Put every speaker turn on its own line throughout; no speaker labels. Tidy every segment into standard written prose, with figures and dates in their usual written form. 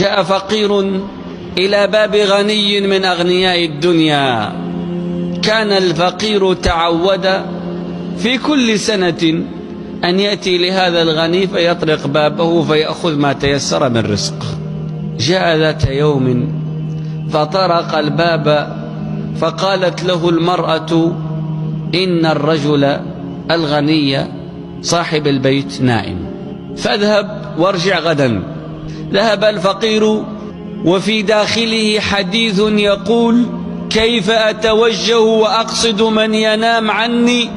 جاء فقير إلى باب غني من أغنياء الدنيا. كان الفقير تعود في كل سنة أن يأتي لهذا الغني فيطرق بابه فيأخذ ما تيسر من رزق. جاء ذات يوم فطرق الباب فقالت له المرأة: إن الرجل الغني صاحب البيت نائم، فاذهب وارجع غدا. ذهب الفقير وفي داخله حديث يقول: كيف أتوجه وأقصد من ينام عني؟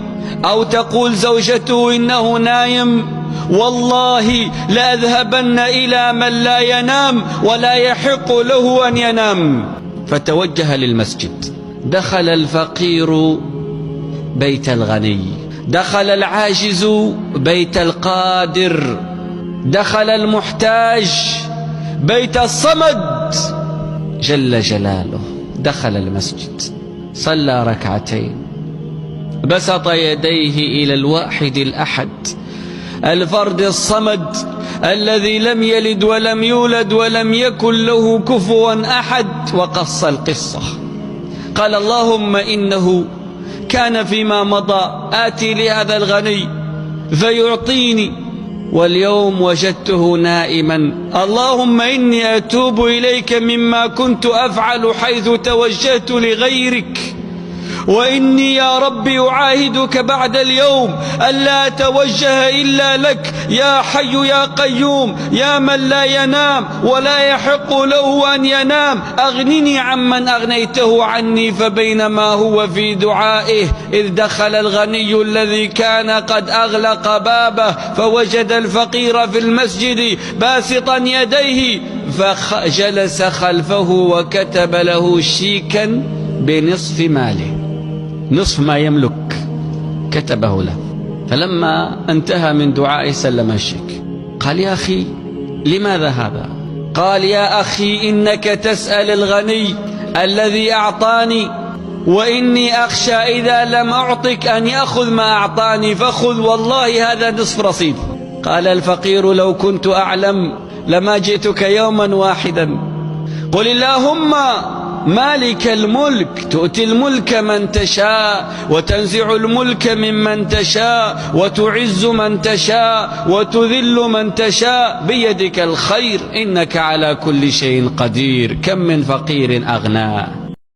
أو تقول زوجته: إنه نايم، والله لأذهبن إلى من لا ينام ولا يحق له أن ينام. فتوجه للمسجد. دخل الفقير بيت الغني، دخل العاجز بيت القادر، دخل المحتاج بيت الصمد جل جلاله. دخل المسجد، صلى ركعتين، بسط يديه إلى الواحد الأحد الفرد الصمد الذي لم يلد ولم يولد ولم يكن له كفوا أحد، وقص القصة. قال: اللهم إنه كان فيما مضى آتي لهذا الغني فيعطيني، واليوم وجدته نائما. اللهم إني أتوب إليك مما كنت أفعل حيث توجهت لغيرك، وإني يا ربي أعاهدك بعد اليوم ألا أتوجه إلا لك، يا حي يا قيوم، يا من لا ينام ولا يحق له أن ينام، أغنني عمن أغنيته عني. فبينما هو في دعائه إذ دخل الغني الذي كان قد أغلق بابه فوجد الفقير في المسجد باسطا يديه، فجلس خلفه وكتب له شيكا بنصف ماله، نصف ما يملك كتبه له. فلما انتهى من دعائه سلم الشيك. قال: يا أخي لماذا هذا؟ قال: يا أخي إنك تسأل الغني الذي أعطاني، وإني أخشى إذا لم أعطك أن يأخذ ما أعطاني، فخذ، والله هذا نصف رصيد. قال الفقير: لو كنت أعلم لما جئتك يوما واحدا. قل: اللهم مالك الملك تؤتي الملك من تشاء وتنزع الملك ممن تشاء وتعز من تشاء وتذل من تشاء، بيدك الخير إنك على كل شيء قدير. كم من فقير أغناه